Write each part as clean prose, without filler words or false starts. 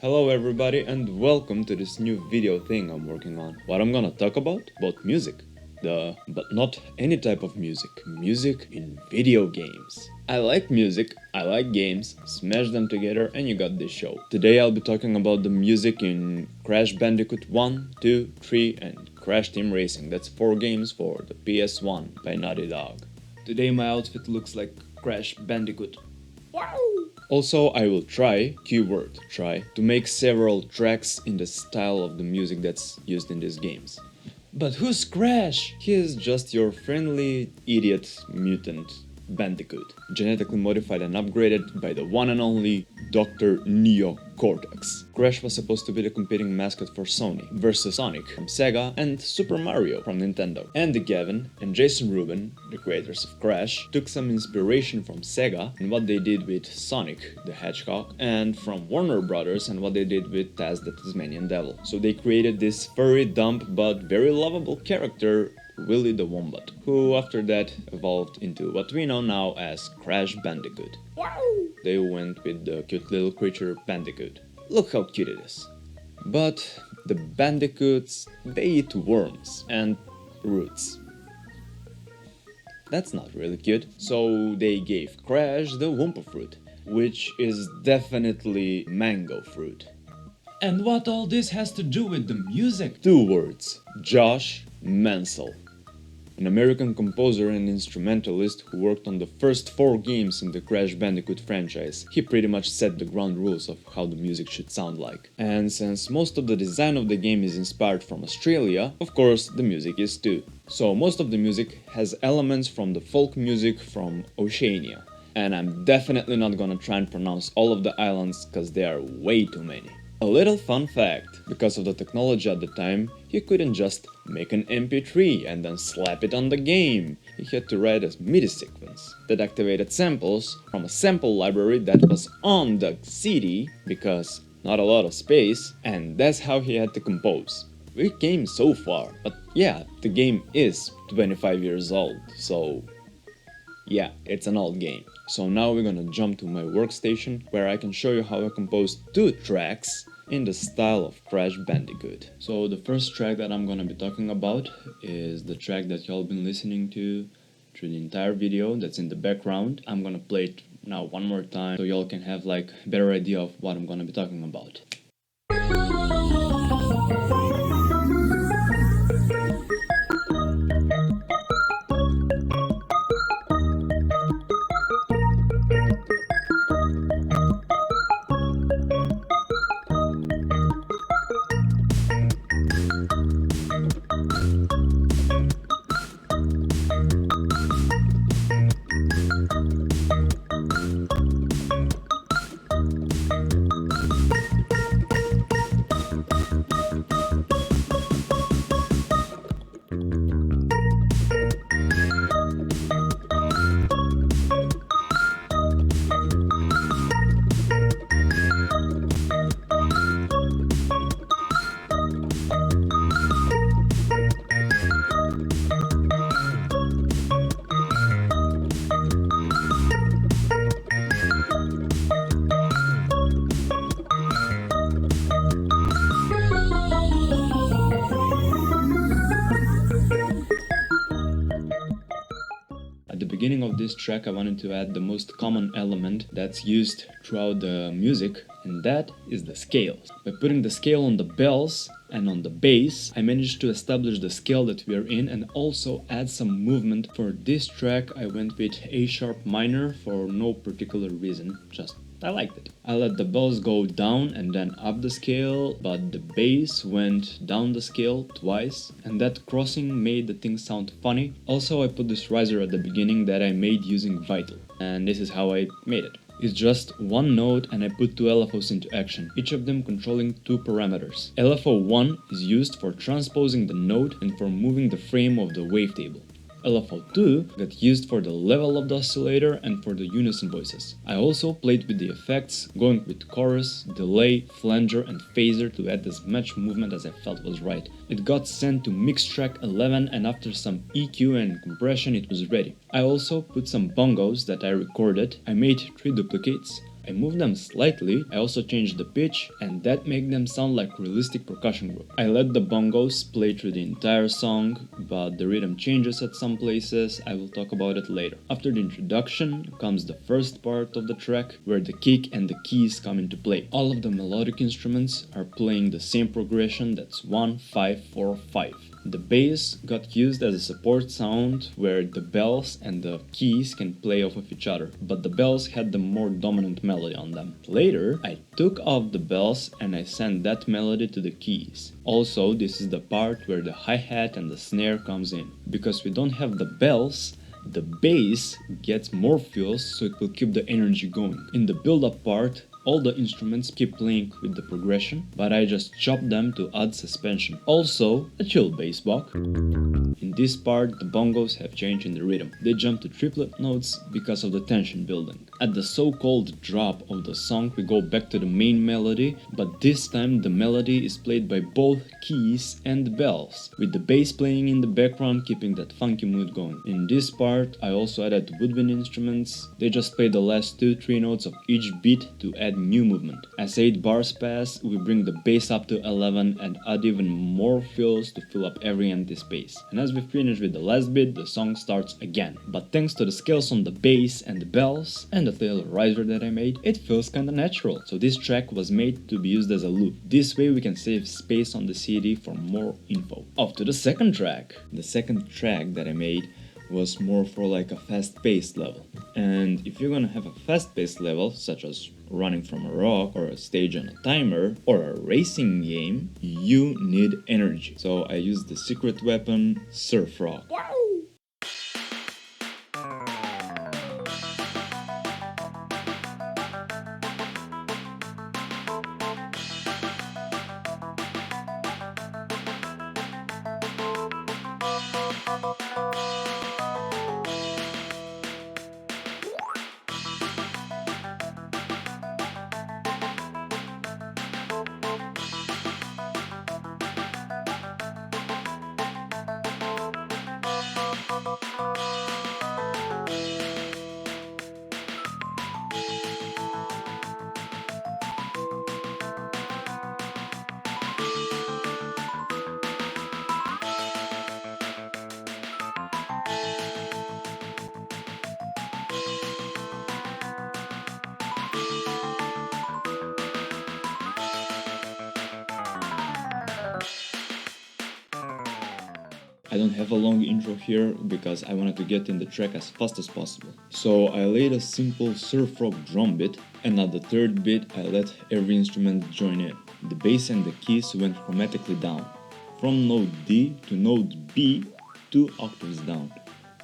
Hello everybody and welcome to this new video thing I'm working on. What I'm gonna talk about? About music. But not any type of music. Music in video games. I like music, I like games, smash them together and you got this show. Today I'll be talking about the music in Crash Bandicoot 1, 2, 3 and Crash Team Racing. That's 4 games for the PS1 by Naughty Dog. Today my outfit looks like Crash Bandicoot. Wow! Also, I will try, keyword try, to make several tracks in the style of the music that's used in these games. But who's Crash? He is just your friendly idiot mutant Bandicoot, genetically modified and upgraded by the one and only Dr. Neocortex. Crash was supposed to be the competing mascot for Sony versus Sonic from Sega and Super Mario from Nintendo. Andy Gavin and Jason Rubin, the creators of Crash, took some inspiration from Sega and what they did with Sonic the Hedgehog, and from Warner Brothers and what they did with Taz the Tasmanian Devil. So they created this furry, dumb but very lovable character, Willy the Wombat, who after that evolved into what we know now as Crash Bandicoot. Wow! They went with the cute little creature Bandicoot. Look how cute it is. But the Bandicoots, they eat worms and roots. That's not really cute. So they gave Crash the Wumpa fruit, which is definitely mango fruit. And what all this has to do with the music? 2 words. Josh Mansell, an American composer and instrumentalist who worked on the first 4 games in the Crash Bandicoot franchise. He pretty much set the ground rules of how the music should sound like. And since most of the design of the game is inspired from Australia, of course the music is too. So most of the music has elements from the folk music from Oceania. And I'm definitely not gonna try and pronounce all of the islands cause there are way too many. A little fun fact, because of the technology at the time, he couldn't just make an MP3 and then slap it on the game. He had to write a MIDI sequence that activated samples from a sample library that was on the CD, because not a lot of space, and that's how he had to compose. We came so far, but yeah, the game is 25 years old, so yeah, it's an old game. So now we're gonna jump to my workstation where I can show you how I composed 2 tracks in the style of Crash Bandicoot. So the first track that I'm gonna be talking about is the track that y'all been listening to through the entire video that's in the background. I'm gonna play it now one more time so y'all can have like a better idea of what I'm gonna be talking about. At the beginning of this track I wanted to add the most common element that's used throughout the music, and that is the scales. By putting the scale on the bells and on the bass, I managed to establish the scale that we are in and also add some movement. For this track I went with A sharp minor for no particular reason, just I liked it. I let the bells go down and then up the scale, but the bass went down the scale twice, and that crossing made the thing sound funny. Also I put this riser at the beginning that I made using Vital, and this is how I made it. It's just one note and I put 2 LFOs into action, each of them controlling 2 parameters. LFO 1 is used for transposing the note and for moving the frame of the wavetable. LFO2 got used for the level of the oscillator and for the unison voices. I also played with the effects, going with chorus, delay, flanger and phaser to add as much movement as I felt was right. It got sent to mix track 11 and after some EQ and compression it was ready. I also put some bongos that I recorded. I made 3 duplicates. I moved them slightly, I also changed the pitch, and that made them sound like realistic percussion group. I let the bongos play through the entire song, but the rhythm changes at some places, I will talk about it later. After the introduction comes the first part of the track, where the kick and the keys come into play. All of the melodic instruments are playing the same progression, that's 1, 5, 4, 5. The bass got used as a support sound where the bells and the keys can play off of each other, but the bells had the more dominant melody on them. Later, I took off the bells and I sent that melody to the keys. Also, this is the part where the hi-hat and the snare comes in. Because we don't have the bells, the bass gets more feels so it will keep the energy going. In the build-up part, all the instruments keep playing with the progression, but I just chopped them to add suspension. Also, a chill bass block. In this part, the bongos have changed in the rhythm. They jump to triplet notes because of the tension building. At the so-called drop of the song, we go back to the main melody, but this time the melody is played by both keys and bells, with the bass playing in the background keeping that funky mood going. In this part, I also added woodwind instruments. They just play the last 2-3 notes of each beat to add new movement. As 8 bars pass, we bring the bass up to 11 and add even more fills to fill up every empty space. And as we finish with the last bit, the song starts again. But thanks to the scales on the bass and the bells, and the little riser that I made, it feels kinda natural. So this track was made to be used as a loop. This way we can save space on the CD for more info. Off to the second track. The second track that I made was more for like a fast-paced level. And if you're gonna have a fast-paced level, such as running from a rock or a stage on a timer or a racing game, you need energy. So I used the secret weapon, Surf Rock. I don't have a long intro here because I wanted to get in the track as fast as possible. So I laid a simple surf rock drum bit, and at the third bit I let every instrument join in. The bass and the keys went chromatically down, from note D to note B, 2 octaves down,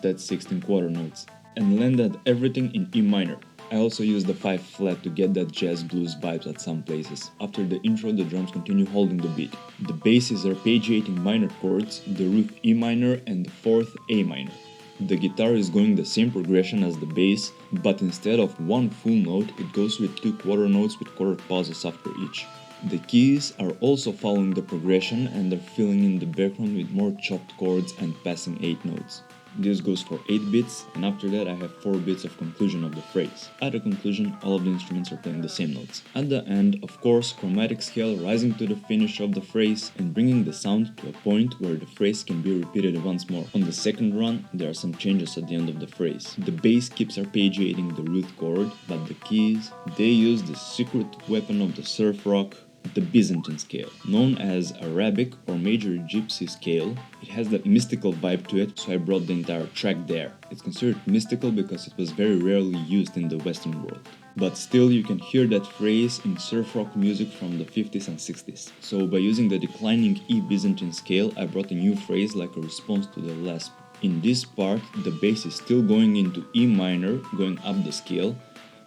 that's 16 quarter notes, and landed everything in E minor. I also used the 5 flat to get that jazz blues vibes at some places. After the intro, the drums continue holding the beat. The bass is arpeggiating minor chords, the root E minor and the 4th A minor. The guitar is going the same progression as the bass, but instead of one full note, it goes with 2 quarter notes with quarter pauses after each. The keys are also following the progression and are filling in the background with more chopped chords and passing 8 notes. This goes for 8 bits, and after that I have 4 bits of conclusion of the phrase. At the conclusion, all of the instruments are playing the same notes. At the end, of course, chromatic scale rising to the finish of the phrase and bringing the sound to a point where the phrase can be repeated once more. On the second run, there are some changes at the end of the phrase. The bass keeps arpeggiating the root chord, but the keys, they use the secret weapon of the surf rock, the Byzantine scale. Known as Arabic or Major Gypsy scale, it has that mystical vibe to it, so I brought the entire track there. It's considered mystical because it was very rarely used in the Western world. But still you can hear that phrase in surf rock music from the 50s and 60s. So by using the declining E Byzantine scale, I brought a new phrase like a response to the last. In this part, the bass is still going into E minor, going up the scale,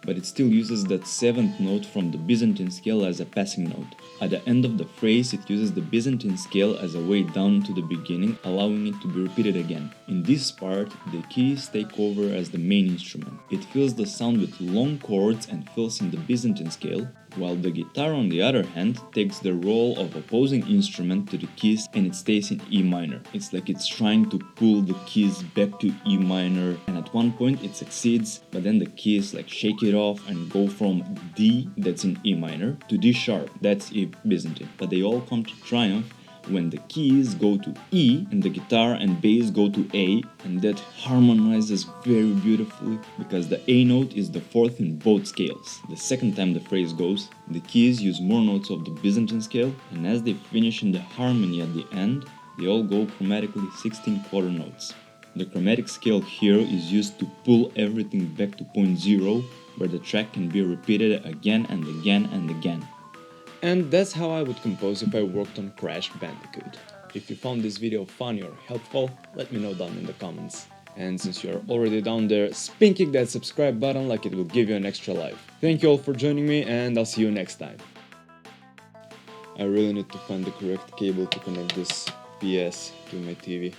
but it still uses that 7th note from the Byzantine scale as a passing note. At the end of the phrase, it uses the Byzantine scale as a way down to the beginning, allowing it to be repeated again. In this part, the keys take over as the main instrument. It fills the sound with long chords and fills in the Byzantine scale, while the guitar on the other hand takes the role of opposing instrument to the keys and it stays in E minor. It's like it's trying to pull the keys back to E minor, and at one point it succeeds, but then the keys like shake it off and go from D, that's in E minor, to D sharp, that's E Byzantine. But they all come to triumph when the keys go to E and the guitar and bass go to A, and that harmonizes very beautifully because the A note is the fourth in both scales. The second time the phrase goes, the keys use more notes of the Byzantine scale, and as they finish in the harmony at the end, they all go chromatically 16 quarter notes. The chromatic scale here is used to pull everything back to point zero, where the track can be repeated again and again and again. And that's how I would compose if I worked on Crash Bandicoot. If you found this video funny or helpful, let me know down in the comments. And since you're already down there, spin kick that subscribe button like it will give you an extra life. Thank you all for joining me, and I'll see you next time. I really need to find the correct cable to connect this PS to my TV.